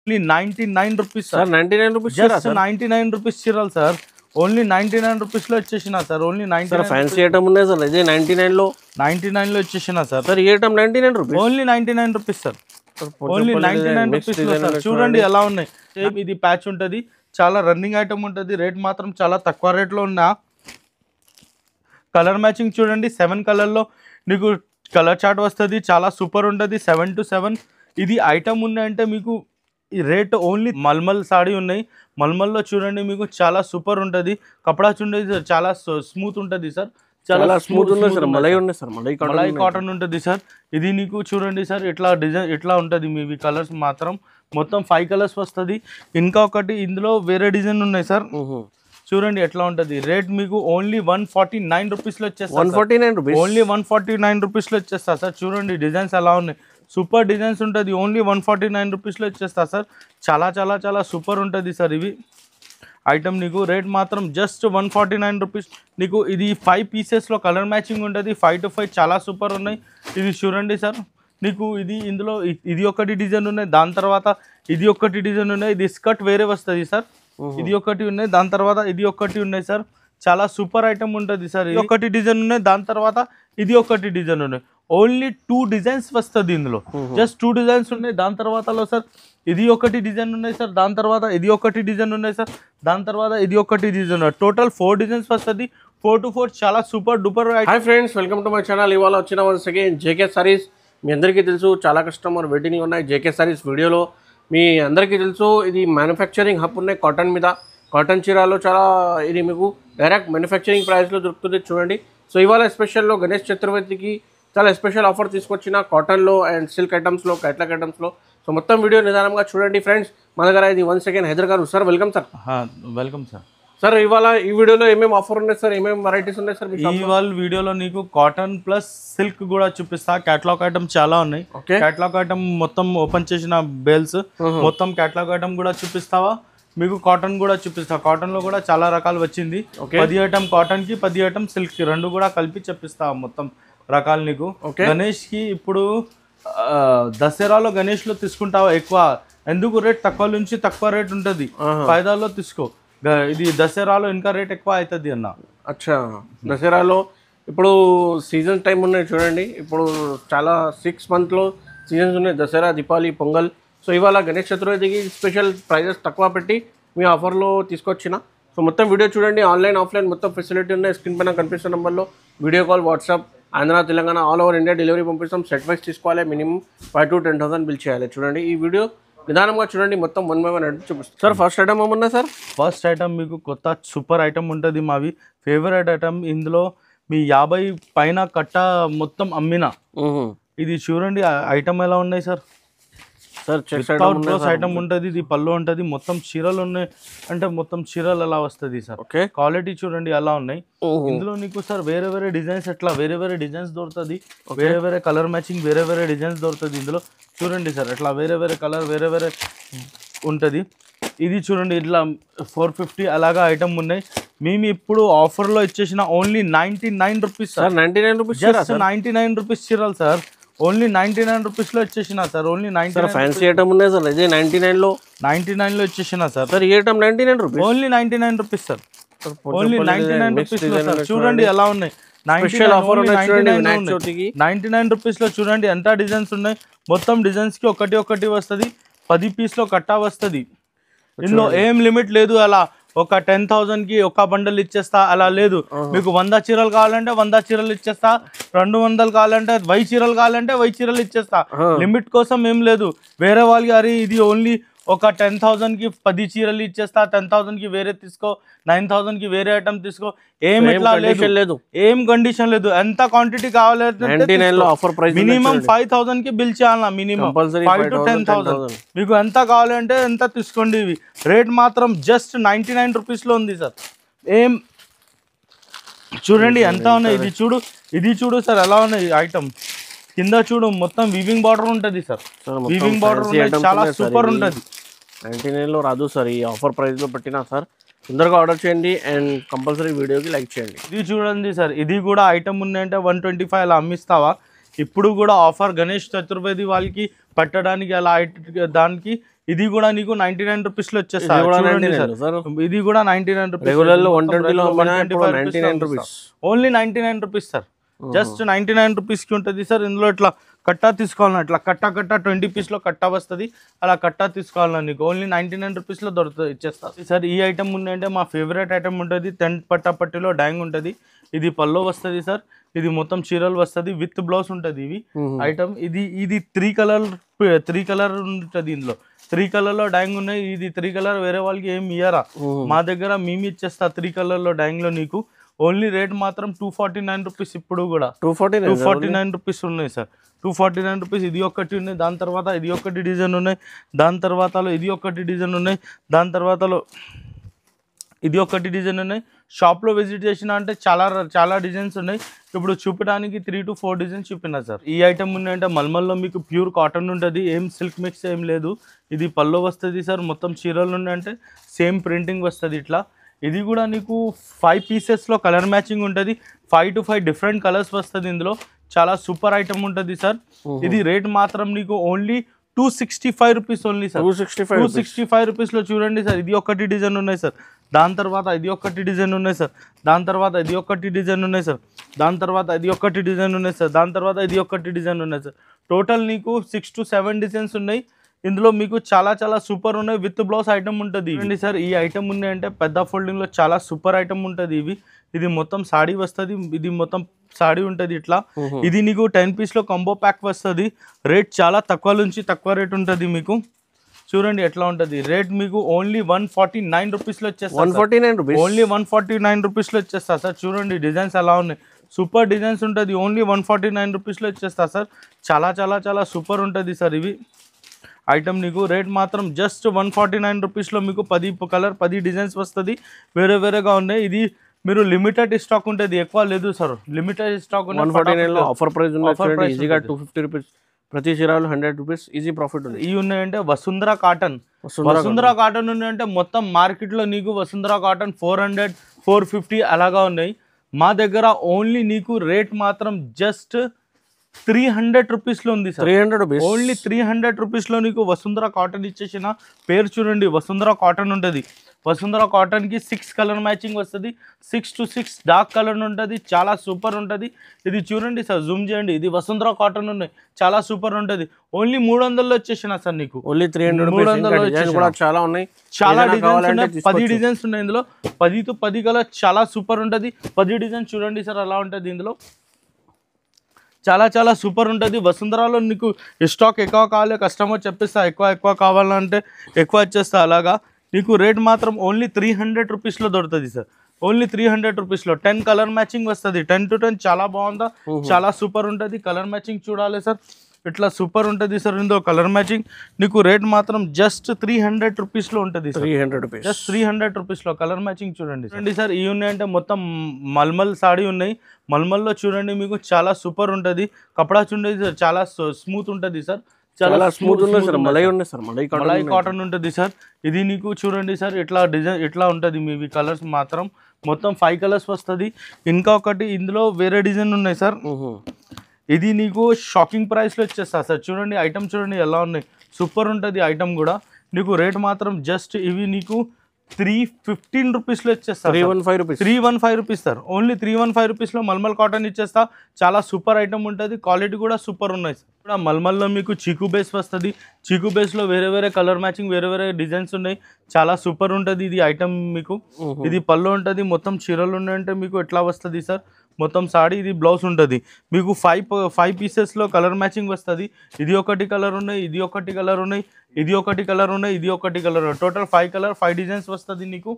Only 99 rupees sir 99 rupees just 99 rupees చీరలు sir. Only 99 rupees లో వచ్చేసిన సార్. ఓన్లీ 99 ఫ్యాన్సీ ఐటమ్ ఉన్నాయి sir. ఇదే 99 లో 99 లో వచ్చేసిన సార్. సార్ ఈ item 99 rupees only 99 rupees sir. Only 99 rupees లో సార్. చూడండి ఎలా ఉన్నాయి. సేమ్ ఇది ప్యాచ్ ఉంటది, చాలా రన్నింగ్ ఐటమ్ ఉంటది. రేట్ మాత్రం చాలా తక్కువ రేట్ లో ఉన్నా. కలర్ మ్యాచింగ్ చూడండి, 7 కలర్ లో నీకు కలర్ చార్ట్ వస్తుంది. చాలా సూపర్ ఉంటుంది. 7 to 7 ఇది ఐటమ్ ఉన్నాయంటే మీకు ఈ రేట్ ఓన్లీ మల్మల్ సాడీ ఉన్నాయి. మల్మల్లో చూడండి మీకు చాలా సూపర్ ఉంటుంది. కపడా చూడండి చాలా స్మూత్ ఉంటుంది సార్. చాలా స్మూత్ ఉంది సార్. మలై ఉంది సార్. మలై కాటన్ ఉంటుంది సార్. ఇది నీకు చూడండి సార్ ఇట్లా డిజైన్ ఇట్లా ఉంటుంది. మీవి కలర్స్ మాత్రం మొత్తం 5 కలర్స్ వస్తుంది. ఇంకా ఒకటి ఇందులో వేరే డిజైన్ ఉన్నాయి సార్. చూడండి ఎట్లా ఉంటుంది. రేట్ మీకు ఓన్లీ 149 రూపీస్లో వచ్చేస్తా. 149 రూపీస్ ఓన్లీ 149 రూపీస్లో వచ్చేస్తా సార్. చూడండి డిజైన్స్ ఎలా ఉన్నాయి. సూపర్ డిజైన్స్ ఉంటుంది. ఓన్లీ 149 రూపీస్లో వచ్చేస్తా సార్. చాలా చాలా చాలా సూపర్ ఉంటుంది సార్. ఇవి ఐటమ్ నీకు రేట్ మాత్రం జస్ట్ 149 రూపీస్. నీకు ఇది 5 పీసెస్లో కలర్ మ్యాచింగ్ ఉంటుంది. 5 to 5 చాలా సూపర్ ఉన్నాయి. ఇది చూడండి సార్. నీకు ఇది ఇందులో ఇది ఒకటి డిజైన్ ఉన్నాయి. దాని తర్వాత ఇది ఒకటి డిజైన్ ఉన్నాయి. ఇది స్కర్ట్ వేరే వస్తుంది సార్. ఇది ఒకటి ఉన్నాయి. దాని తర్వాత ఇది ఒకటి ఉన్నాయి సార్. చాలా సూపర్ ఐటమ్ ఉంటుంది సార్. ఇది ఒకటి డిజైన్ ఉన్నాయి. దాని తర్వాత ఇది ఒకటి డిజైన్ ఉన్నాయి. ఓన్లీ 2 డిజైన్స్ వస్తుంది ఇందులో. జస్ట్ 2 డిజైన్స్ ఉన్నాయి. దాని తర్వాతలో సార్ ఇది ఒకటి డిజైన్ ఉన్నాయి సార్. దాని తర్వాత ఇది ఒకటి డిజైన్ ఉన్నాయి సార్. దాని తర్వాత ఇది ఒకటి డిజైన్. టోటల్ 4 డిజైన్స్ వస్తుంది. 4 to 4 చాలా super duper. Hi friends, welcome to my channel. ఇవాళ వచ్చిన వన్స్ అగైన్ జేకే సారీస్. మీ అందరికీ తెలుసు చాలా కస్టమర్ వెయిటింగ్లో ఉన్నాయి జేకే సారీస్ వీడియోలో. మీ అందరికీ తెలుసు ఇది మ్యానుఫ్యాక్చరింగ్ హబ్ ఉన్నాయి కాటన్ మీద. కాటన్ చీరాలో చాలా ఇది మీకు డైరెక్ట్ మ్యానుఫ్యాక్చరింగ్ ప్రైస్లో దొరుకుతుంది చూడండి. సో ఇవాళ స్పెషల్లో గణేష్ చతుర్థికి చాలా స్పెషల్ ఆఫర్ తీసుకొచ్చిన కాటన్లో అండ్ సిల్క్ ఐటమ్స్లో, క్యాట్లాగ్ ఐటమ్స్లో. సో మొత్తం వీడియో నిదానంగా చూడండి ఫ్రెండ్స్. మన దగ్గర ఇది వన్స్ అగైన్ హైదర్ గారు. Sir welcome sir. Welcome sir. Sir ఇవాళ ఈ వీడియోలో ఏమేమి ఆఫర్ ఉన్నాయి సార్, ఏమేమి వెరైటీస్ ఉన్నాయి సార్? ఇవాళ వీడియోలో నీకు కాటన్ ప్లస్ సిల్క్ కూడా చూపిస్తా. క్యాటలాగ్ ఐటమ్ చాలా ఉన్నాయి. క్యాటలాగ్ ఐటమ్ మొత్తం ఓపెన్ చేసిన బేల్స్ మొత్తం క్యాటలాగ్ ఐటమ్ కూడా చూపిస్తావా? మీకు కాటన్ కూడా చూపిస్తా. కాటన్ లో కూడా చాలా రకాలు వచ్చింది. 10 ఐటమ్ కాటన్ కి, 10 ఐటమ్ సిల్క్ కి, రెండు కూడా కలిపి చెప్పిస్తా మొత్తం రకాలు నీకు. గణేష్ కి ఇప్పుడు దసరాలో గణేష్ లో తీసుకుంటావా ఎక్కువ? ఎందుకు రేట్ తక్కువ నుంచి తక్కువ రేట్ ఉంటుంది. ఫైదాలో తీసుకో. ఇది దసరాలో ఇంకా రేట్ ఎక్కువ అవుతుంది అన్న. అచ్చా, దసరాలో ఇప్పుడు సీజన్ టైం ఉన్నాయి చూడండి. ఇప్పుడు చాలా 6 monthలో సీజన్స్ ఉన్నాయి. దసరా, దీపావళి, పొంగల్. సో ఇవాళ గణేష్ చతుర్థికి స్పెషల్ ప్రైజెస్ తక్కువ పెట్టి మీ ఆఫర్లో తీసుకొచ్చిన. సో మొత్తం వీడియో చూడండి. ఆన్లైన్, ఆఫ్లైన్ మొత్తం ఫెసిలిటీ ఉన్నాయి. స్క్రీన్ పైన కనిపిస్తున్న నెంబర్లో video call, WhatsApp, Andhra, Telangana, all over India delivery పంపిస్తాం. సెట్ వైస్ తీసుకోవాలి. మినిమం 5 to 10,000 బిల్ చేయాలి. చూడండి ఈ వీడియో నిదానంగా చూడండి. మొత్తం 1 by 1 ఐటమ్ చూపిస్తాం. సార్ ఫస్ట్ ఐటమ్ ఏమన్నా సార్? ఫస్ట్ ఐటమ్ మీకు కొత్త సూపర్ ఐటమ్ ఉంటుంది. మావి ఫేవరెట్ ఐటమ్. ఇందులో మీ 50 పైన కట్ట మొత్తం అమ్మిన. ఇది చూడండి ఐటమ్ ఎలా ఉన్నాయి సార్. సార్ ఐటమ్ ఉంటుంది. ఇది పళ్ళు ఉంటుంది. మొత్తం చీరలు ఉన్నాయి అంటే మొత్తం చీరలు అలా వస్తుంది సార్. క్వాలిటీ చూడండి అలా ఉన్నాయి. ఇందులో నీకు సార్ వేరే వేరే డిజైన్స్ ఎట్లా వేరే వేరే డిజైన్స్ దొరుకుతుంది. వేరే వేరే కలర్ మ్యాచింగ్ వేరే వేరే డిజైన్స్ దొరుకుతుంది. ఇందులో చూడండి సార్ ఎట్లా వేరే వేరే కలర్ వేరే వేరే ఉంటుంది. ఇది చూడండి ఇట్లా 450 అలాగా ఐటమ్ ఉన్నాయి. మేము ఇప్పుడు ఆఫర్లో ఇచ్చేసిన only 99 rupees sir. 99 rupees, just 99 rupees చీరలు సార్. ఓన్లీ 99 రూపీస్లో వచ్చేసిన సార్. ఓన్లీ 99. ఫ్యాన్సీ ఐటమ్ ఉన్నాయి సార్. ఇదే 99లో వచ్చేసిన సార్. సార్ ఈ item 99 rupees. Only 99 rupees sir. Only 99 రూపీస్లో సార్. చూడంండి ఎలా ఉన్నాయి. 99 రూపీస్లో చూడండి ఎంత డిజైన్స్ ఉన్నాయి. మొత్తం డిజైన్స్కి ఒకటి ఒకటి వస్తుంది. 10 పీస్లో కట్టా వస్తుంది. ఇందులో ఏం లిమిట్ లేదు. అలా ఒక 10,000కి ఒక బండల్ ఇచ్చేస్తా అలా లేదు. మీకు 100 చీరలు కావాలంటే 100 చీరలు ఇచ్చేస్తా. 200 కావాలంటే 1000 చీరలు కావాలంటే 1000 చీరలు ఇచ్చేస్తా. లిమిట్ కోసం ఏం లేదు. వేరే వాళ్ళకి అరే ఇది ఓన్లీ ఒక 10,000కి 10 చీరలు ఇచ్చేస్తా, 10,000కి వేరే తీసుకో, 9,000కి వేరే ఐటమ్ తీసుకో, ఏం ఇట్లా లేదు. ఏం కండిషన్ లేదు. ఎంత క్వాంటిటీ కావాలంటే మినిమం 5,000కి బిల్ చేయాలన్నా. Minimum 5 to 10,000. మీకు ఎంత కావాలంటే ఎంత తీసుకోండి. ఇవి రేట్ మాత్రం జస్ట్ 99 రూపీస్లో ఉంది సార్. ఏం చూడండి ఎంత ఉన్నాయి. ఇది చూడు సార్ ఎలా ఉన్నాయి ఐటమ్. కింద చూడు మొత్తం వీవింగ్ బార్డర్ ఉంటుంది సార్. వీవింగ్ బార్డర్ చాలా సూపర్ ఉంటుంది. 99లో రాదు సార్. ఈ ఆఫర్ ప్రైస్లో పెట్టినా సార్. తొందరగా ఆర్డర్ చేయండి అండ్ కంపల్సరీ వీడియోకి లైక్ చేయండి. ఇది చూడండి సార్. ఇది కూడా ఐటమ్ ఉన్నాయంటే 125 అలా అమ్మిస్తావా? ఇప్పుడు కూడా ఆఫర్ గణేష్ చతుర్థి వాళ్ళకి పెట్టడానికి అలా దానికి ఇది కూడా నీకు 99 రూపీస్ లో వచ్చేస్తా ఇది కూడా చూడండి 99 సార్ సార్. ఇది కూడా 99 రూపీస్ రెగ్యులర్ లో 120 లో అమ్మినా ఇప్పుడు 99 rupees. Only 99 rupees sir just 99 rupees కి ఉంటుంది సార్ ఇందులో ఇట్లా కట్టా తీసుకోవాలన్నా ఇట్లా కట్టా 20 పీస్ లో కట్టా వస్తుంది అలా కట్టా తీసుకోవాలన్నా నీకు ఓన్లీ 99 రూపీస్ లో దొరుకుతుంది ఇచ్చేస్తా సార్ ఈ ఐటమ్ ఉందంటే మా ఫేవరెట్ ఐటమ్ ఉంటుంది 10 పట్టాపట్టిలో డ్యాంగ్ ఉంటుంది ఇది పల్లో వస్తుంది సార్ ఇది మొత్తం చీరలు వస్తుంది విత్ బ్లౌజ్ ఉంటుంది ఇవి ఐటమ్ ఇది 3 కలర్ ఉంటుంది ఇందులో 3 కలర్ లో డ్యాంగ్ ఉన్నాయి ఇది 3 కలర్ వేరే వాళ్ళకి ఏం ఇయ్యరా మా దగ్గర మేము ఇచ్చేస్తా 3 కలర్ లో డ్యాంగ్ లో నీకు ఓన్లీ రేట్ మాత్రం 249 రూపీస్ ఇప్పుడు కూడా 249 రూపీస్ ఉన్నాయి సార్ 249 రూపీస్ ఇది ఒకటి ఉన్నాయి దాని తర్వాత ఇది ఒకటి డిజైన్ ఉన్నాయి దాని తర్వాతలో ఇది ఒకటి డిజైన్ ఉన్నాయి దాని తర్వాతలో ఇది ఒకటి డిజైన్ ఉన్నాయి షాప్లో విజిట్ చేసిన అంటే చాలా డిజైన్స్ ఉన్నాయి ఇప్పుడు చూపడానికి 3 to 4 డిజైన్స్ చూపినా సార్ ఈ ఐటమ్ ఉన్నాయంటే మల్మల్లో మీకు ప్యూర్ కాటన్ ఉంటుంది ఏం సిల్క్ మిక్స్ ఏం లేదు ఇది పల్లో వస్తుంది సార్ మొత్తం చీరలు ఉన్నాయంటే సేమ్ ప్రింటింగ్ వస్తుంది ఇట్లా ఇది కూడా నీకు 5 పీసెస్లో కలర్ మ్యాచింగ్ ఉంటుంది 5 to 5 డిఫరెంట్ కలర్స్ వస్తుంది ఇందులో చాలా సూపర్ ఐటమ్ ఉంటుంది సార్ ఇది రేట్ మాత్రం నీకు ఓన్లీ 265 రూపీస్ ఓన్లీ సార్ 265 రూపీస్లో చూడండి సార్ ఇది ఒకటి డిజైన్ ఉన్నాయి సార్ దాని తర్వాత ఇది ఒకటి డిజైన్ ఉన్నాయి సార్ దాని తర్వాత ఇది ఒకటి డిజైన్ ఉన్నాయి సార్ దాని తర్వాత ఇది ఒకటి డిజైన్ ఉన్నాయి సార్ దాని తర్వాత ఇది ఒకటి డిజైన్ ఉన్నాయి సార్ టోటల్ నీకు 6 to 7 డిజైన్స్ ఉన్నాయి ఇందులో మీకు చాలా సూపర్ ఉన్నాయి విత్ బ్లౌజ్ ఐటమ్ ఉంటుంది చూడండి సార్ ఈ ఐటమ్ ఉన్నాయంటే పెద్ద ఫోల్డింగ్లో చాలా సూపర్ ఐటమ్ ఉంటుంది ఇది మొత్తం సాడీ వస్తుంది ఇది మొత్తం సాడీ ఉంటుంది ఇట్లా ఇది నీకు 10 పీస్లో కాంబో ప్యాక్ వస్తుంది రేట్ చాలా తక్కువ రేట్ ఉంటుంది మీకు చూడండి ఎట్లా ఉంటుంది రేట్ మీకు ఓన్లీ 149 రూపీస్లో వచ్చేస్తా ఓన్లీ 149 రూపీస్లో వచ్చేస్తా సార్ చూడండి డిజైన్స్ ఎలా ఉన్నాయి సూపర్ డిజైన్స్ ఉంటుంది ఓన్లీ 149 రూపీస్లో వచ్చేస్తా సార్ చాలా సూపర్ ఉంటుంది సార్ ఇవి ఐటమ్ నీకు రేట్ మాత్రం జస్ట్ 149 రూపీస్లో మీకు 10 కలర్ 10 డిజైన్స్ వస్తుంది వేరేగా ఉన్నాయి ఇది మీరు లిమిటెడ్ స్టాక్ ఉంటుంది ఎక్కువ లేదు సార్ లిమిటెడ్ స్టాక్ 149 లో ఆఫర్ ప్రైస్ ఉంది ఈజీగా 250 రూపీస్ ప్రతి చీరలు 100 రూపీస్ ఈజీ ప్రాఫిట్ ఉంది ఇవి ఉన్నాయంటే వసుంధర కాటన్ ఉన్నాయంటే మొత్తం మార్కెట్లో నీకు వసుంధర కాటన్ 400 450 అలాగా ఉన్నాయి మా దగ్గర ఓన్లీ నీకు రేట్ మాత్రం జస్ట్ 300 రూపీస్లో ఉంది సార్ 300 రూపీస్ ఓన్లీ 300 రూపీస్లో నీకు వసుంధర కాటన్ ఇచ్చేసిన పేరు చూడండి వసుంధర కాటన్ ఉంటుంది వసుంధర కాటన్కి 6 కలర్ మ్యాచింగ్ వస్తుంది 6 to 6 డార్క్ కలర్ ఉంటుంది చాలా సూపర్ ఉంటుంది ఇది చూడండి సార్ జూమ్ చేయండి ఇది వసుంధర కాటన్ ఉన్నాయి చాలా సూపర్ ఉంటుంది ఓన్లీ 300లో వచ్చేసిన సార్ నీకు ఓన్లీ 300 కూడా చాలా ఉన్నాయి చాలా డిజైన్స్ ఉన్నాయి 10 డిజైన్స్ ఉన్నాయి ఇందులో 10 to 10 కలర్ చాలా సూపర్ ఉంటుంది 10 డిజైన్స్ చూడండి సార్ అలా ఉంటుంది ఇందులో చాలా సూపర్ ఉంటుంది వసుంధరాలో నీకు స్టాక్ ఎక్కువ కావాలి కస్టమర్ చెప్పిస్తా ఎక్కువ కావాలంటే ఎక్కువ వచ్చేస్తా అలాగా నీకు రేట్ మాత్రం ఓన్లీ 300 రూపీస్లో దొరుకుతుంది సార్ ఓన్లీ 300 రూపీస్లో 10 కలర్ మ్యాచింగ్ వస్తుంది 10 to 10 చాలా బాగుందా చాలా సూపర్ ఉంటుంది కలర్ మ్యాచింగ్ చూడాలి సార్ ఇట్లా సూపర్ ఉంటుంది సార్ ఇందులో కలర్ మ్యాచింగ్ నీకు రేట్ మాత్రం జస్ట్ 300 రూపీస్లో ఉంటుంది 300 రూపీస్ జస్ట్ 300 రూపీస్లో కలర్ మ్యాచింగ్ చూడండి సార్ ఇవి ఉన్నాయంటే మొత్తం మల్మల్ సాడీ ఉన్నాయి మల్మల్లో చూడండి మీకు చాలా సూపర్ ఉంటుంది కపడా చూడండి సార్ చాలా స్మూత్ ఉంటుంది సార్ చాలా స్మూత్ ఉంది సార్ మలై ఉంది సార్ మలై కాటన్ ఉంటుంది సార్ ఇది నీకు చూడండి సార్ ఇట్లా డిజైన్ ఇట్లా ఉంటుంది మీవి కలర్స్ మాత్రం మొత్తం 5 కలర్స్ వస్తుంది ఇంకా ఒకటి ఇందులో వేరే డిజైన్ ఉన్నాయి సార్ ఇది నీకు షాకింగ్ ప్రైస్లో వచ్చేస్తా సార్ చూడండి ఐటమ్ చూడండి ఎలా ఉన్నాయి సూపర్ ఉంటుంది ఐటమ్ కూడా నీకు రేట్ మాత్రం జస్ట్ ఇవి నీకు 315 రూపీస్లో ఇచ్చేస్తా 315 రూపీస్ సార్ ఓన్లీ 315 రూపీస్లో మల్మల్ కాటన్ ఇచ్చేస్తా చాలా సూపర్ ఐటమ్ ఉంటుంది క్వాలిటీ కూడా సూపర్ ఉన్నాయి సార్ కూడా మల్మల్లో మీకు చీకు బేస్ వస్తుంది చీకు బేస్లో వేరే కలర్ మ్యాచింగ్ వేరే డిజైన్స్ ఉన్నాయి చాలా సూపర్ ఉంటుంది ఇది ఐటమ్ మీకు ఇది పళ్ళు ఉంటుంది మొత్తం చీరలు ఉన్నాయంటే మీకు ఎట్లా వస్తుంది సార్ మొత్తం సాడీ ఇది బ్లౌజ్ ఉంటుంది మీకు 5 పీసెస్లో కలర్ మ్యాచింగ్ వస్తుంది ఇది ఒకటి కలర్ ఉన్నాయి ఇది ఒకటి కలర్ ఉన్నాయి ఇది ఒకటి కలర్ ఉన్నాయి ఇది ఒకటి కలర్ టోటల్ 5 డిజైన్స్ వస్తుంది నీకు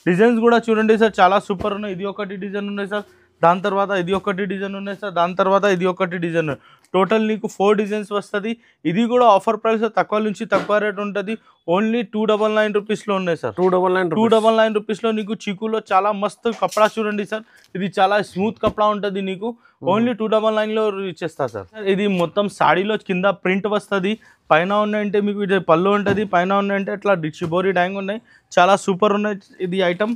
డిజైన్స్ కూడా చూడండి సార్ చాలా సూపర్ ఉన్నాయి ఇది ఒకటి డిజైన్ ఉన్నాయి సార్ దాని తర్వాత ఇది ఒకటి డిజైన్ ఉన్నాయి సార్ దాని తర్వాత ఇది ఒకటి డిజైన్ టోటల్ నీకు 4 డిజైన్స్ వస్తుంది ఇది కూడా ఆఫర్ ప్రైస్ తక్కువ నుంచి తక్కువ రేట్ ఉంటుంది ఓన్లీ 299 రూపీస్లో ఉన్నాయి సార్ 299 రూపీస్లో నీకు చీకులో చాలా మస్తు కపడా చూడండి సార్ ఇది చాలా స్మూత్ కపడా ఉంటుంది నీకు ఓన్లీ 299లో ఇచ్చేస్తా సార్ ఇది మొత్తం సాడీలో కింద ప్రింట్ వస్తుంది పైన ఉన్నాయంటే మీకు ఇది పళ్ళు ఉంటుంది పైన ఉన్నాయంటే ఇట్లా డిచిబోరీ డ్యాంగ్ ఉన్నాయి చాలా సూపర్ ఉన్నాయి ఇది ఐటమ్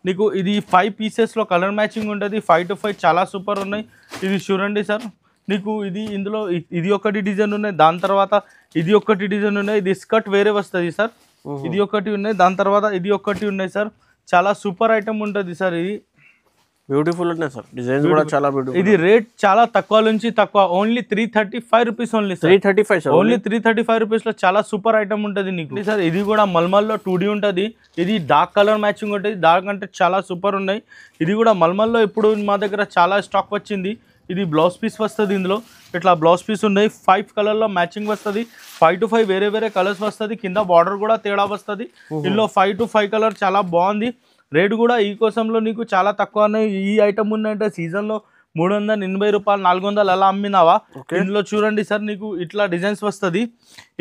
నీకు ఇది 5 పీసెస్లో కలర్ మ్యాచింగ్ ఉంటుంది 5 to 5 చాలా సూపర్ ఉన్నాయి ఇది చూడండి సార్ నీకు ఇది ఇందులో ఇది ఒకటి డిజైన్ ఉన్నాయి, దాని తర్వాత ఇది ఒకటి డిజైన్ ఉన్నాయి. ఇది స్కర్ట్ వేరే వస్తుంది సార్. ఇది ఒకటి ఉన్నాయి, దాని తర్వాత ఇది ఒకటి ఉన్నాయి సార్. చాలా సూపర్ ఐటమ్ ఉంటుంది సార్. ఇది బ్యూటిఫుల్ ఉన్నాయి సార్, డిజైన్ కూడా చాలా బ్యూటిఫుల్. ఇది రేట్ చాలా తక్కువ నుంచి తక్కువ, only 335 rupees only sir. 335 sir, only 335 రూపీస్లో చాలా సూపర్ ఐటమ్ ఉంటుంది నీకు సార్. ఇది కూడా మల్మల్లో 2D ఉంటుంది. ఇది డార్క్ కలర్ మ్యాచింగ్ ఉంటుంది. డార్క్ అంటే చాలా సూపర్ ఉన్నాయి. ఇది కూడా మల్మల్లో ఇప్పుడు మా దగ్గర చాలా స్టాక్ వచ్చింది. ఇది బ్లౌజ్ పీస్ వస్తుంది. ఇందులో ఇట్లా బ్లౌజ్ పీస్ ఉన్నాయి. 5 కలర్లో మ్యాచింగ్ వస్తుంది. 5 to 5 వేరే వేరే కలర్స్ వస్తుంది. కింద బార్డర్ కూడా తేడా వస్తుంది. ఇందులో 5 to 5 కలర్ చాలా బాగుంది. రేట్ కూడా ఈ కోసంలో నీకు చాలా తక్కువ. ఈ ఐటమ్ ఉన్నాయంటే సీజన్లో 380 రూపాయలు 400 అలా అమ్మినావా. ఇందులో చూడండి సార్, నీకు ఇట్లా డిజైన్స్ వస్తుంది.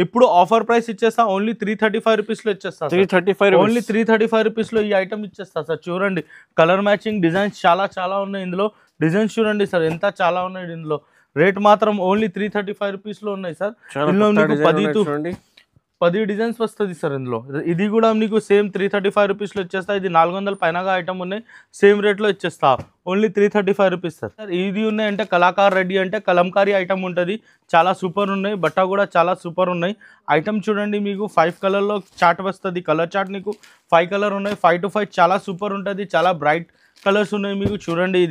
ఇప్పుడు ఆఫర్ ప్రైస్ ఇచ్చేస్తా, ఓన్లీ 335 రూపీస్లో ఇచ్చేస్తా. 335 ఓన్లీ 335 రూపీస్లో ఈ ఐటమ్ ఇచ్చేస్తా సార్. చూడండి కలర్ మ్యాచింగ్ డిజైన్స్ చాలా చాలా ఉన్నాయి. ఇందులో డిజైన్స్ చూడండి సార్, ఎంత చాలా ఉన్నాయి. ఇందులో రేట్ మాత్రం ఓన్లీ 335 రూపీస్లో ఉన్నాయి సార్. ఇందులో నీకు 10 డిజైన్స్ వస్తుంది సార్. ఇందులో ఇది కూడా నీకు సేమ్ 335 రూపీస్లో ఇచ్చేస్తా. ఇది 400 పైనగా ఐటమ్ ఉన్నాయి, సేమ్ రేట్లో ఇచ్చేస్తా. Only 335 rupees sir. ఇది ఉన్నాయంటే కళాకార్ రెడ్డి అంటే కలంకారీ ఐటమ్ ఉంటుంది. చాలా సూపర్ ఉన్నాయి. బట్ట కూడా చాలా సూపర్ ఉన్నాయి. ఐటమ్ చూడండి, మీకు 5 కలర్లో చార్ట్ వస్తుంది. కలర్ చార్ట్ నీకు 5 కలర్ ఉన్నాయి. 5 to 5 చాలా సూపర్ ఉంటుంది. చాలా బ్రైట్ కలర్స్ ఉన్నాయి మీకు. చూడండి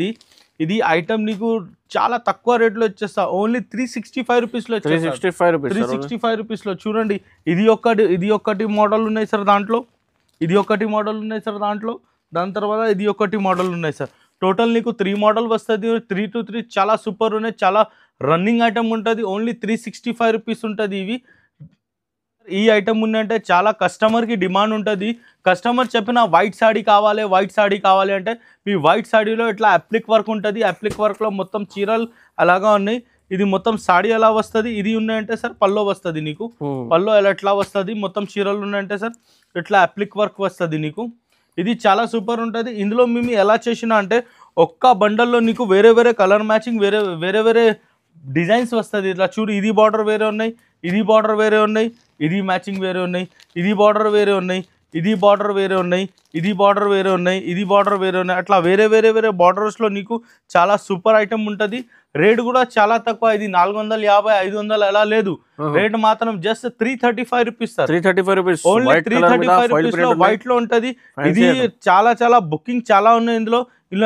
ఇది ఐటమ్ నీకు చాలా తక్కువ రేట్లో ఇచ్చేస్తా. ఓన్లీ 365 రూపీస్లో 365 రూపీస్లో. చూడండి ఇది ఒకటి మోడల్ ఉన్నాయి సార్ దాంట్లో. ఇది ఒకటి మోడల్ ఉన్నాయి సార్ దాంట్లో. దాని తర్వాత ఇది ఒకటి మోడల్ ఉన్నాయి సార్. టోటల్ నీకు 3 మోడల్ వస్తుంది. 3 to 3 చాలా సూపర్ ఉన్నాయి. చాలా రన్నింగ్ ఐటమ్ ఉంటుంది. ఓన్లీ 365 రూపీస్ ఉంటుంది. ఇవి ఈ ఐటమ్ ఉన్నాయంటే చాలా కస్టమర్కి డిమాండ్ ఉంటుంది. కస్టమర్ చెప్పిన వైట్ సాడీ కావాలి అంటే మీ వైట్ సాడీలో ఇట్లా అప్లిక్ వర్క్ ఉంటుంది. అప్లిక్ వర్క్లో మొత్తం చీరలు అలాగా ఉన్నాయి. ఇది మొత్తం సాడీ ఎలా వస్తుంది. ఇది ఉన్నాయంటే సార్ పల్లో వస్తుంది నీకు. పల్లో ఎలా ఎట్లా వస్తుంది. మొత్తం చీరలు ఉన్నాయంటే సార్ ఇట్లా అప్లిక్ వర్క్ వస్తుంది నీకు. ఇది చాలా సూపర్ ఉంటుంది. ఇందులో మేము ఎలా చేసినా అంటే ఒక్క బండల్లో నీకు వేరే వేరే కలర్ మ్యాచింగ్ వేరే వేరే డిజైన్స్ వస్తుంది. ఇట్లా చూడు, ఇది బార్డర్ వేరే ఉన్నాయి, ఇది బార్డర్ వేరే ఉన్నాయి, ఇది మ్యాచింగ్ వేరే ఉన్నాయి, ఇది బార్డర్ వేరే ఉన్నాయి, ఇది బార్డర్ వేరే ఉన్నాయి, ఇది బార్డర్ వేరే ఉన్నాయి, ఇది బార్డర్ వేరే ఉన్నాయి. అట్లా వేరే బార్డర్స్లో నీకు చాలా సూపర్ ఐటమ్ ఉంటుంది. రేట్ కూడా చాలా తక్కువ. ఇది 450 500 అలా లేదు. రేట్ మాత్రం just 335 rupees sir. 335 rupees only 335 రూపీస్లో వైట్లో ఉంటుంది. ఇది చాలా బుకింగ్ చాలా ఉన్నాయి. ఇందులో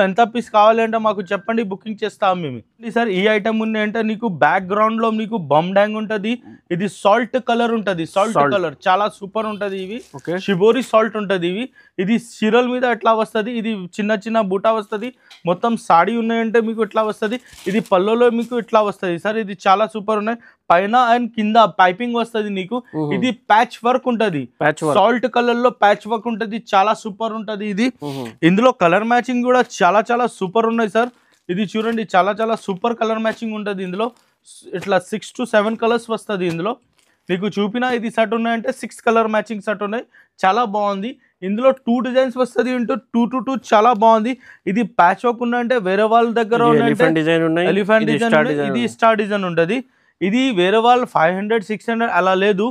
ఎంత పీస్ కావాలి అంటే మాకు చెప్పండి, బుకింగ్ చేస్తాం మేము. సార్ ఈ ఐటమ్ ఉన్నాయంటే నీకు బ్యాక్గ్రౌండ్ లో మీకు బమ్ డ్యాంగ్ ఉంటుంది. ఇది సాల్ట్ కలర్ ఉంటుంది. సాల్ట్ కలర్ చాలా సూపర్ ఉంటుంది. ఇవి షిబోరి సాల్ట్ ఉంటుంది. ఇది చీరల మీద ఎట్లా వస్తుంది. ఇది చిన్న బూటా వస్తుంది. మొత్తం సాడీ ఉన్నాయంటే మీకు ఇట్లా వస్తుంది. ఇది పల్లోలో మీకు ఇట్లా వస్తుంది సార్. ఇది చాలా సూపర్ ఉన్నాయి. పైన అండ్ కింద పైపింగ్ వస్తుంది నీకు. ఇది ప్యాచ్ వర్క్ ఉంటుంది. సాల్ట్ కలర్ లో ప్యాచ్ వర్క్ ఉంటుంది. చాలా సూపర్ ఉంటుంది. ఇది ఇందులో కలర్ మ్యాచింగ్ కూడా చాలా సూపర్ ఉన్నాయి సార్. ఇది చూడండి, చాలా సూపర్ కలర్ మ్యాచింగ్ ఉంటుంది. ఇందులో ఇట్లా 6 to 7 కలర్స్ వస్తుంది. ఇందులో నీకు చూపిన ఇది సెట్ ఉన్నాయంటే 6 కలర్ మ్యాచింగ్ సెట్ ఉన్నాయి. చాలా బాగుంది. ఇందులో 2 డిజైన్స్ వస్తుంది. 2 to 2 చాలా బాగుంది. ఇది ప్యాచ్ వర్క్ ఉన్నాయంటే వేరే వాళ్ళ దగ్గర ఎలిఫెంట్ డిజైన్, ఇది స్టార్ డిజైన్ ఉంటుంది. ఇది వేరే వాళ్ళు 500 600 అలా లేదు.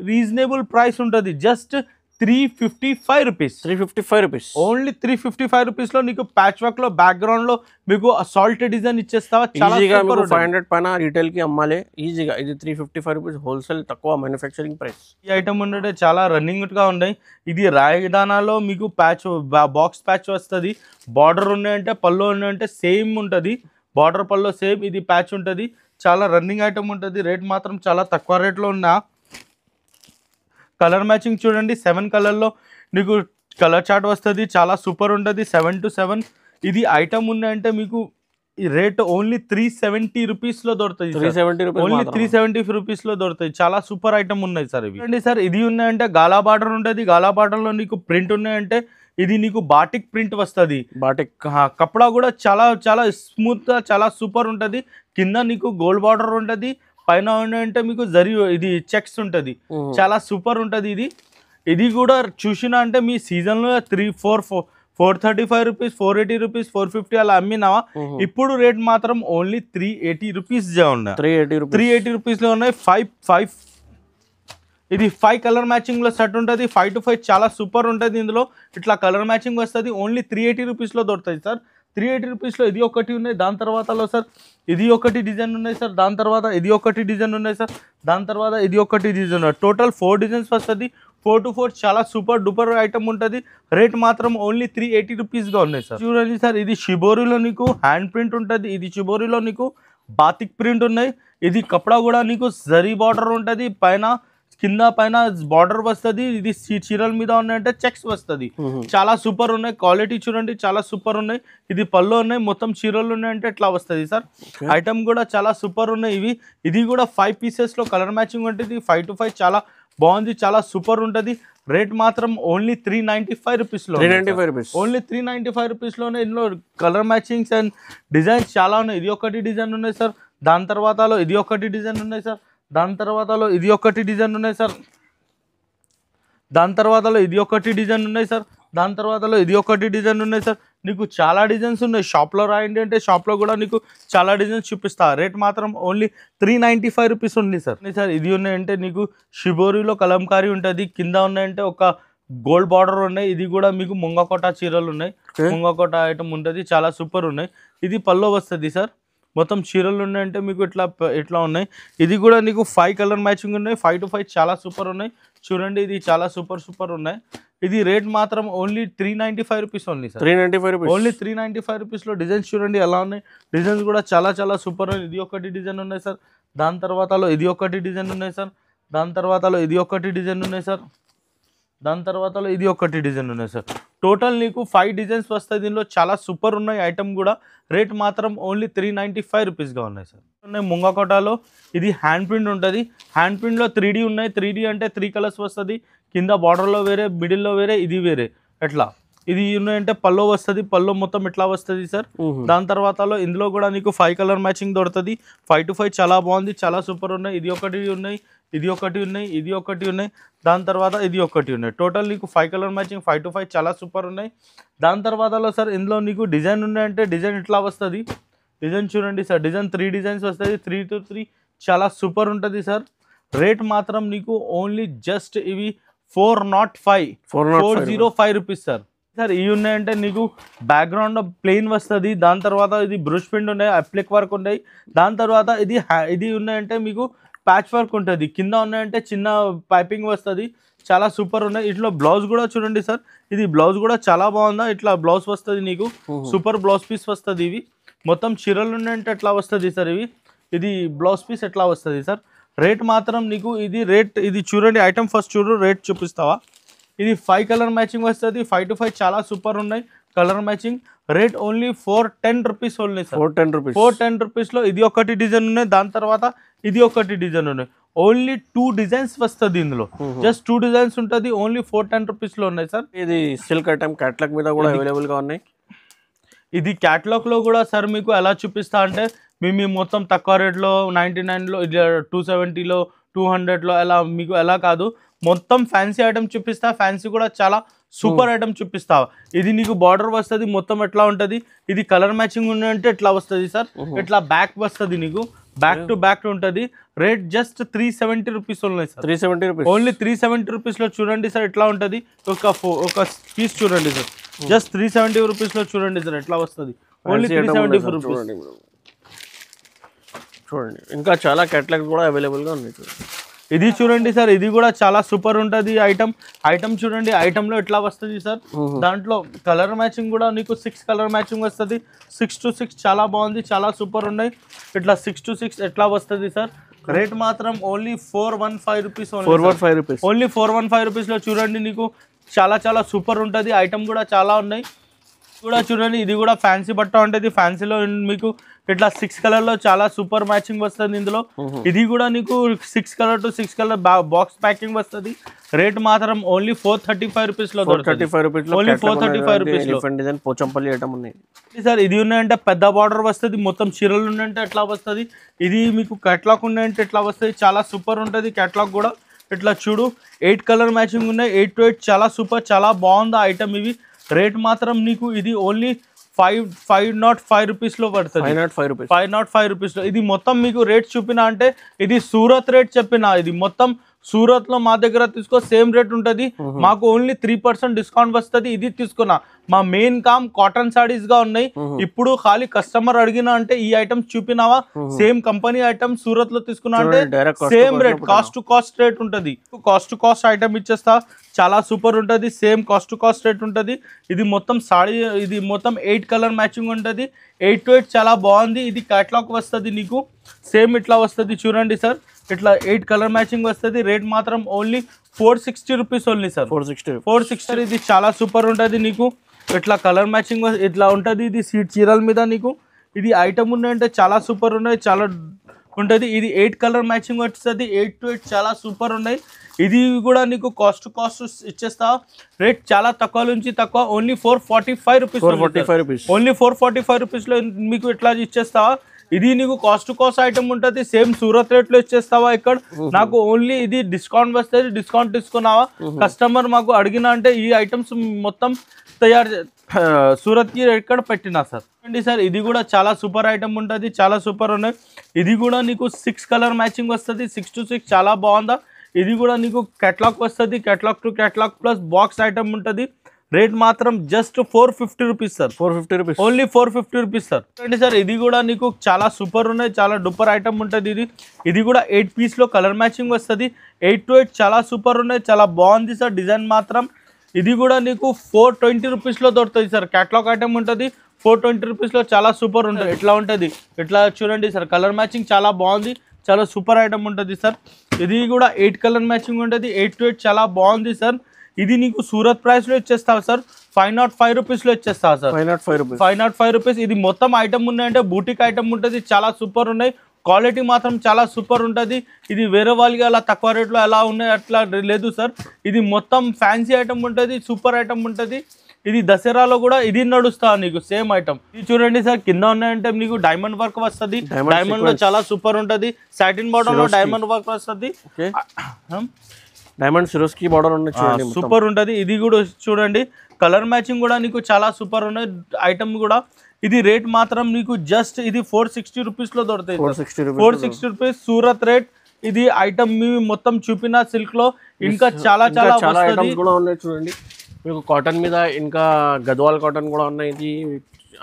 రీజనబుల్ ప్రైస్ ఉంటుంది. Just 355 rupees. ఓన్లీ 355 రూపీస్లో నీకు ప్యాచ్ వర్క్ లో బ్యాక్గ్రౌండ్ లో మీకు సాల్ట్ డిజైన్ ఇచ్చేస్తావా. చాలా 500 పైన రీటైల్ కి అమ్మాలి ఈజీగా. ఇది 355 రూపీస్ హోల్సేల్, తక్కువ మ్యానుఫ్యాక్చరింగ్ ప్రైస్. ఈ ఐటమ్ ఉండే చాలా రన్నింగ్ గా ఉన్నాయి. ఇది రాయదానాలో మీకు ప్యాచ్ బాక్స్ ప్యాచ్ వస్తుంది. బార్డర్ ఉన్నాయంటే పల్లో ఉన్నాయంటే సేమ్ ఉంటుంది. బార్డర్ పల్లో సేమ్. ఇది ప్యాచ్ ఉంటుంది. చాలా రన్నింగ్ ఐటమ్ ఉంటుంది. రేట్ మాత్రం చాలా తక్కువ రేట్లో ఉన్నా. కలర్ మ్యాచింగ్ చూడండి, 7 కలర్లో నీకు కలర్ చార్ట్ వస్తుంది. చాలా సూపర్ ఉంటుంది. 7 to 7 ఇది ఐటమ్ ఉన్నాయంటే మీకు ఈ రేట్ ఓన్లీ 370 రూపీస్లో దొరుకుతుంది. ఓన్లీ 370 రూపీస్లో దొరుకుతాయి. చాలా సూపర్ ఐటమ్ ఉన్నాయి సార్ ఇవి. అండి సార్, ఇది ఉన్నాయంటే గాలా బార్డర్ ఉంటుంది. గాలా బార్డర్లో నీకు ప్రింట్ ఉన్నాయంటే ఇది నీకు బాటిక్ ప్రింట్ వస్తుంది. కపడా కూడా చాలా స్మూత్గా చాలా సూపర్ ఉంటుంది. కింద నీకు గోల్డ్ బార్డర్ ఉంటుంది. పైన అంటే మీకు జరీ ఇది చెక్స్ ఉంటుంది. చాలా సూపర్ ఉంటుంది. ఇది కూడా చూసినా అంటే మీ సీజన్లో 435 రూపీస్ 480 రూపీస్ 450 అలా అమ్మినావా. ఇప్పుడు రేట్ మాత్రం ఓన్లీ 380 రూపీస్ ఉన్నాయి. 380 రూపీస్లో ఉన్నాయి. 5 ఇది 5 కలర్ మ్యాచింగ్ లో సెట్ ఉంటుంది. 5 to 5 చాలా సూపర్ ఉంటుంది. ఇందులో ఇట్లా కలర్ మ్యాచింగ్ వస్తుంది. ఓన్లీ 380 రూపీస్లో దొరుకుతుంది సార్. 380 రూపీస్లో ఇది ఒకటి ఉన్నాయి. దాని తర్వాతలో సార్ ఇది ఒకటి డిజైన్ ఉన్నాయి సార్. దాని తర్వాత ఇది ఒకటి డిజైన్ ఉన్నాయి సార్. దాని తర్వాత ఇది ఒకటి డిజైన్ ఉన్నాయి. టోటల్ 4 డిజైన్స్ వస్తుంది. 4 to 4 చాలా సూపర్ డూపర్ ఐటమ్ ఉంటుంది. రేట్ మాత్రం ఓన్లీ 380 రూపీస్గా ఉన్నాయి సార్. చూడండి సార్, ఇది షిబోరిలో నీకు హ్యాండ్ ప్రింట్ ఉంటుంది. ఇది షిబోరిలో నీకు బాతిక్ ప్రింట్ ఉన్నాయి. ఇది కపడా కూడా నీకు జరీ బార్డర్ ఉంటుంది. కింద పైన బార్డర్ వస్తుంది. ఇది చీరల మీద ఉన్నాయంటే చెక్స్ వస్తుంది. చాలా సూపర్ ఉన్నాయి. క్వాలిటీ చూడండి చాలా సూపర్ ఉన్నాయి. ఇది పళ్ళు ఉన్నాయి. మొత్తం చీరలు ఉన్నాయంటే ఇట్లా వస్తుంది సార్. ఐటమ్ కూడా చాలా సూపర్ ఉన్నాయి. ఇది కూడా 5 పీసెస్లో కలర్ మ్యాచింగ్ ఉంటుంది. 5 to 5 చాలా బాగుంది. చాలా సూపర్ ఉంటుంది. రేట్ మాత్రం ఓన్లీ 395 రూపీస్లో. ఓన్లీ 395 రూపీస్లోనే. ఇందులో కలర్ మ్యాచింగ్స్ అండ్ డిజైన్స్ చాలా ఉన్నాయి. ఇది ఒకటి డిజైన్ ఉన్నాయి సార్. దాని తర్వాతలో ఇది ఒకటి డిజైన్ ఉన్నాయి సార్. దాని తర్వాతలో ఇది ఒకటి డిజైన్ ఉన్నాయి సార్. దాని తర్వాతలో ఇది ఒకటి డిజైన్ ఉన్నాయి సార్. దాని తర్వాతలో ఇది ఒకటి డిజైన్ ఉన్నాయి సార్. నీకు చాలా డిజైన్స్ ఉన్నాయి. షాప్లో రాయండి అంటే షాప్లో కూడా నీకు చాలా డిజైన్స్ చూపిస్తా. రేట్ మాత్రం ఓన్లీ 395 రూపీస్ ఉంది సార్. ఇది ఉన్నాయంటే నీకు షిబోరిలో కలంకారీ ఉంటుంది. కింద ఉన్నాయంటే ఒక గోల్డ్ బార్డర్ ఉన్నాయి. ఇది కూడా మీకు ముంగకోట చీరలు ఉన్నాయి. ముంగకోట ఐటమ్ ఉంటుంది. చాలా సూపర్ ఉన్నాయి. ఇది పల్లో వస్తుంది సార్. మొత్తం చీరలు ఉన్నాయంటే మీకు ఇట్లా ఉన్నాయి. ఇది కూడా నీకు 5 కలర్ మ్యాచింగ్ ఉన్నాయి. 5 to 5 చాలా సూపర్ ఉన్నాయి. చూడండి ఇది చాలా సూపర్ ఉన్నాయి. ఇది రేట్ మాత్రం only 395 rupees only sir. 395 rupees only. 395 రూపీస్లో డిజైన్స్ చూడండి ఎలా ఉన్నాయి. డిజైన్స్ కూడా చాలా సూపర్ ఉన్నాయి. ఇది ఒకటి డిజైన్ ఉన్నాయి సార్. దాని తర్వాతలో ఇది ఒకటి డిజైన్ ఉన్నాయి సార్. దాని తర్వాతలో ఇది ఒకటి డిజైన్ ఉన్నాయి సార్. దాని తర్వాతలో ఇది ఒకటి డిజైన్ ఉన్నాయి సార్. టోటల్ నీకు 5 డిజైన్స్ వస్తాయి. దీనిలో చాలా సూపర్ ఉన్నాయి ఐటమ్ కూడా. రేట్ మాత్రం ఓన్లీ 395 రూపీస్గా ఉన్నాయి సార్. ముంగకోటలో ఇది హ్యాండ్ ప్రింట్ ఉంటుంది. హ్యాండ్ ప్రింట్లో 3D ఉన్నాయి. 3D అంటే 3 కలర్స్ వస్తుంది. కింద బార్డర్లో వేరే, మిడిల్లో వేరే, ఇది వేరే. ఎట్లా ఇది ఉన్నాయంటే పల్లో వస్తుంది. పల్లో మొత్తం ఇట్లా వస్తుంది సార్. దాని తర్వాతలో ఇందులో కూడా నీకు 5 కలర్ మ్యాచింగ్ దొరుకుతుంది. 5 to 5 చాలా బాగుంది. చాలా సూపర్ ఉన్నాయి. ఇది ఒకటి ఉన్నాయి. ఇది ఒకటి ఉన్నాయి. ఇది ఒకటి ఉన్నాయి. దాని తర్వాత ఇది ఒకటి ఉన్నాయి. టోటల్ నీకు 5 కలర్ మ్యాచింగ్ 5 to 5 చాలా సూపర్ ఉన్నాయి. దాని తర్వాతలో సార్ ఇందులో నీకు డిజైన్ ఉన్నాయంటే డిజైన్ ఇట్లా వస్తుంది. డిజైన్ చూడండి సార్. డిజైన్ 3 డిజైన్స్ వస్తుంది. 3 to 3 చాలా సూపర్ ఉంటుంది సార్. రేట్ మాత్రం నీకు ఓన్లీ జస్ట్ ఇవి 405 రూపీస్ సార్. సార్ ఇవి ఉన్నాయంటే నీకు బ్యాక్గ్రౌండ్ ప్లెయిన్ వస్తుంది. దాని తర్వాత ఇది బ్రష్ ప్రింట్ ఉన్నాయి. అప్లిక్ వర్క్ ఉన్నాయి. దాని తర్వాత ఇది ఉన్నాయంటే మీకు ప్యాచ్ వర్క్ ఉంటుంది. కింద ఉన్నాయంటే చిన్న పైపింగ్ వస్తుంది. చాలా సూపర్ ఉన్నాయి. ఇట్లా బ్లౌజ్ కూడా చూడండి సార్. ఇది బ్లౌజ్ కూడా చాలా బాగుందా. ఇట్లా బ్లౌజ్ వస్తుంది నీకు. సూపర్ బ్లౌజ్ పీస్ వస్తుంది. ఇవి మొత్తం చీరలు ఉన్నాయంటే ఎట్లా వస్తుంది సార్. ఇది బ్లౌజ్ పీస్ ఎట్లా వస్తుంది సార్. రేట్ మాత్రం నీకు ఇది చూడండి ఐటమ్ ఫస్ట్ చూడు. రేట్ చూపిస్తావా. ఇది 5 కలర్ మ్యాచింగ్ వస్తుంది. 5 to 5 చాలా సూపర్ ఉన్నాయి colour matching. Rate only 410 rupees only sir. 410 రూపీస్లో ఇది ఒకటి డిజైన్ ఉన్నాయి. దాని తర్వాత ఇది ఒకటి డిజైన్ ఉన్నాయి. ఓన్లీ 2 డిజైన్స్ వస్తుంది. ఇందులో జస్ట్ 2 డిజైన్స్ ఉంటుంది. ఓన్లీ 410 రూపీస్లో ఉన్నాయి సార్. ఇది సిల్క్ ఐటమ్ క్యాటలాగ్ మీద కూడా అవైలబుల్గా ఉన్నాయి. ఇది క్యాటలాగ్లో కూడా సార్ మీకు ఎలా చూపిస్తా అంటే మేము మొత్తం తక్కువ రేట్లో 99లో, 270లో, 200లో ఎలా మీకు ఎలా కాదు, మొత్తం ఫ్యాన్సీ ఐటమ్ చూపిస్తా. ఫ్యాన్సీ కూడా చాలా సూపర్ ఐటమ్ చూపిస్తా. ఇది నీకు బార్డర్ వస్తుంది. మొత్తం ఎట్లా ఉంటుంది. ఇది కలర్ మ్యాచింగ్ ఉందంటే ఎట్లా వస్తుంది సార్. ఇట్లా బ్యాక్ వస్తుంది నీకు. బ్యాక్ టు బ్యాక్ ఉంటుంది. రేట్ జస్ట్ 370 రూపీస్ ఉన్నాయి సార్. 370 rupees only. 370 రూపీస్లో చూడండి సార్ ఎట్లా ఉంటుంది. ఒక పీస్ చూడండి సార్. జస్ట్ 370 రూపీస్లో చూడండి సార్ ఎట్లా వస్తుంది. Only 370 rupees. చూడండి ఇంకా చాలా క్యాటలాగ్స్ కూడా అవైలబుల్గా ఉన్నాయి. ఇది చూడండి సార్. ఇది కూడా చాలా సూపర్ ఉంటుంది ఐటమ్ చూడండి. ఐటమ్లో ఎట్లా వస్తుంది సార్. దాంట్లో కలర్ మ్యాచింగ్ కూడా నీకు 6 కలర్ మ్యాచింగ్ వస్తుంది. 6 to 6 చాలా బాగుంది. చాలా సూపర్ ఉన్నాయి. ఇట్లా 6 to 6 ఎట్లా వస్తుంది సార్. రేట్ మాత్రం ఓన్లీ 415 రూపీస్. ఓన్లీ 415 రూపీస్లో చూడండి నీకు చాలా సూపర్ ఉంటుంది. ఐటమ్ కూడా చాలా ఉన్నాయి. కూడా చూడండి ఇది కూడా ఫ్యాన్సీ బట్ట ఉంటుంది. ఫ్యాన్సీలో మీకు ఇట్లా 6 కలర్లో చాలా సూపర్ మ్యాచింగ్ వస్తుంది ఇందులో. ఇది కూడా నీకు 6 colour to 6 colour box packing వస్తుంది. రేట్ మాత్రం ఓన్లీ 435 రూపీస్లో. 435 రూపీస్లో పోచంపల్లి ఐటమ్ ఉన్నాయి సార్. ఇది ఉన్నాయంటే పెద్ద బార్డర్ వస్తుంది. మొత్తం చీరలు ఉన్నాయంటే ఎట్లా వస్తుంది. ఇది మీకు క్యాట్లాగ్ ఉన్నాయంటే ఎట్లా వస్తుంది. చాలా సూపర్ ఉంటుంది క్యాట్లాగ్ కూడా. ఇట్లా చూడు 8 కలర్ మ్యాచింగ్ ఉన్నాయి. 8 to 8 చాలా సూపర్ చాలా బాగుంది ఐటమ్. ఇవి రేట్ మాత్రం నీకు ఇది ఓన్లీ 505 రూపీస్లో పడుతుంది. 505 రూపీస్లో. ఇది మొత్తం మీకు రేట్ చూపిన అంటే ఇది సూరత్ రేట్ చెప్పిన. ఇది మొత్తం సూరత్ లో మా దగ్గర తీసుకో సేమ్ రేట్ ఉంటది, మాకు ఓన్లీ 3% డిస్కౌంట్ వస్తుంది. ఇది తీసుకున్నా మా మెయిన్ కామ్ కాటన్ సారీస్ గా ఉన్నాయి. ఇప్పుడు ఖాళీ కస్టమర్ అడిగినా అంటే ఈ ఐటమ్స్ చూపినావా, సేమ్ కంపెనీ ఐటమ్ సూరత్ లో తీసుకున్నా అంటే same rate, cost to cost rate ఉంటది. కాస్ట్ టు కాస్ట్ ఐటమ్ ఇచ్చేస్తా, చాలా సూపర్ ఉంటది. Same cost to cost rate ఉంటది. ఇది మొత్తం సారీ, ఇది మొత్తం 8 కలర్ మ్యాచింగ్ ఉంటది. 8 to 8 చాలా బాగుంది. ఇది క్యాట్లాగ్ వస్తుంది నీకు, సేమ్ ఇట్లా వస్తుంది చూడండి సార్. ఇట్లా 8 కలర్ మ్యాచింగ్ వస్తుంది. రేట్ మాత్రం ఓన్లీ 460 రూపీస్ ఓన్లీ సార్. 460. ఇది చాలా సూపర్ ఉంటుంది నీకు. ఇట్లా కలర్ మ్యాచింగ్ ఇట్లా ఉంటుంది. ఇది సీట్ చీరల మీద నీకు ఇది ఐటమ్ ఉన్నాయంటే చాలా సూపర్ ఉన్నాయి, చాలా ఉంటుంది. ఇది 8 కలర్ మ్యాచింగ్ వస్తుంది. 8 to 8 చాలా సూపర్ ఉన్నాయి. ఇది కూడా నీకు కాస్ట్ టు కాస్ట్ ఇచ్చేస్తా. రేట్ చాలా తక్కువ నుంచి తక్కువ, ఓన్లీ 445 రూపీస్. ఓన్లీ 445 రూపీస్లో మీకు ఇట్లా ఇచ్చేస్తావా. ఇది నీకు కాస్ట్ టు కాస్ట్ ఐటమ్ ఉంటుంది. సేమ్ సూరత్ రేట్లో ఇచ్చేస్తావా ఇక్కడ. నాకు ఓన్లీ ఇది డిస్కౌంట్ వస్తుంది, డిస్కౌంట్ తీసుకున్నావా. కస్టమర్ మాకు అడిగినా అంటే ఈ ఐటమ్స్ మొత్తం తయారు సూరత్కి ఎక్కడ పెట్టినా సార్. అండి సార్ ఇది కూడా చాలా సూపర్ ఐటమ్ ఉంటుంది, చాలా సూపర్ ఉన్నాయి. ఇది కూడా నీకు 6 కలర్ మ్యాచింగ్ వస్తుంది. 6 to 6 చాలా బాగుందా. ఇది కూడా నీకు కేటలాగ్ వస్తుంది, catalogue to catalogue plus box item ఉంటుంది. రేట్ మాత్రం just 450 rupees sir. 450 rupees, only 450 rupees sir. అండి సార్ ఇది కూడా నీకు చాలా సూపర్ ఉన్నాయి, చాలా డూపర్ ఐటమ్ ఉంటుంది. ఇది కూడా 8 పీస్లో కలర్ మ్యాచింగ్ వస్తుంది. 8 to 8 చాలా సూపర్ ఉన్నాయి, చాలా బాగుంది సార్. డిజైన్ మాత్రం ఇది కూడా నీకు 420 రూపీస్లో దొరుకుతుంది సార్. కేటలాగ్ ఐటమ్ ఉంటుంది. 420 రూపీస్లో చాలా సూపర్ ఉంటుంది. ఎట్లా ఉంటుంది ఇట్లా చూడండి సార్. కలర్ మ్యాచింగ్ చాలా బాగుంది, చాలా సూపర్ ఐటమ్ ఉంటుంది సార్. ఇది కూడా 8 కలర్ మ్యాచింగ్ ఉంటుంది. 8 to 8 చాలా బాగుంది సార్. ఇది నీకు సూరత్ ప్రైస్లో ఇచ్చేస్తావు సార్. 505 రూపీస్లో ఇచ్చేస్తావు సార్. 505 రూపీస్. ఇది మొత్తం ఐటమ్ ఉన్నాయంటే బూటిక్ ఐటమ్ ఉంటుంది, చాలా సూపర్ ఉన్నాయి. క్వాలిటీ మాత్రం చాలా సూపర్ ఉంటుంది. ఇది వేరే వాళ్ళకి అలా తక్కువ రేట్లో ఎలా ఉన్నాయి అట్లా లేదు సార్. ఇది మొత్తం ఫ్యాన్సీ ఐటమ్ ఉంటుంది, సూపర్ ఐటమ్ ఉంటుంది. ఇది దసరాలో కూడా ఇది నడుస్తా నీకు సేమ్ ఐటమ్. ఇది చూడండి సార్, కింద ఉన్నాయంటే నీకు డైమండ్ వర్క్ వస్తుంది. డైమండ్ లో చాలా సూపర్ ఉంటుంది. సాటిన్ బార్డర్ లో డైమండ్ వర్క్ వస్తుంది. డైమండ్ సిరోస్కి బార్డర్ ఉంది, సూపర్ ఉంటుంది. ఇది కూడా చూడండి, కలర్ మ్యాచింగ్ కూడా నీకు చాలా సూపర్ ఉన్నాయి ఐటమ్ కూడా. ఇది రేట్ మాత్రం నీకు జస్ట్ ఇది 460 రూపీస్లో దొరుకుతాయి. 460 రూపీస్ సూరత్ రేట్. ఇది ఐటమ్ మీ మొత్తం చూపిన సిల్క్ లో ఇంకా చాలా చాలా ఐటమ్స్ కూడా ఉన్నాయి చూడండి. మీకు కాటన్ మీద ఇంకా గద్వాల్ కాటన్ కూడా ఉన్నాయి, ఇది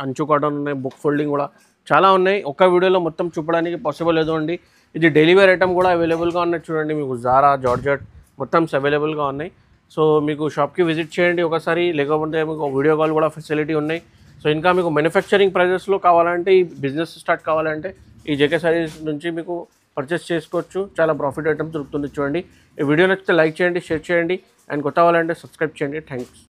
అంచు కాటన్ ఉన్నాయి, బుక్ ఫోల్డింగ్ కూడా చాలా ఉన్నాయి. ఒక్క వీడియోలో మొత్తం చూపడానికి పాసిబుల్ లేదు అండి. ఇది డైలీ వేర్ ఐటమ్ కూడా అవైలబుల్గా ఉన్నాయి చూడండి. మీకు జారా, జార్జెట్ మొత్తం అవైలబుల్గా ఉన్నాయి. సో మీకు షాప్కి విజిట్ చేయండి ఒకసారి, లేకపోతే మీకు వీడియో కాల్ కూడా ఫెసిలిటీ ఉన్నాయి. సో ఇంకా మీకు మ్యానుఫ్యాక్చరింగ్ ప్రైజెస్లో కావాలంటే, ఈ బిజినెస్ స్టార్ట్ కావాలంటే ఈ జేకే సారీస్ నుంచి మీకు పర్చేస్ చేసుకోవచ్చు. చాలా ప్రాఫిట్ ఐటమ్ దొరుకుతుంది చూడండి. ఈ వీడియో నచ్చితే లైక్ చేయండి, షేర్ చేయండి, అండ్ కొత్త వాళ్ళంటే సబ్స్క్రైబ్ చేయండి. థ్యాంక్స్.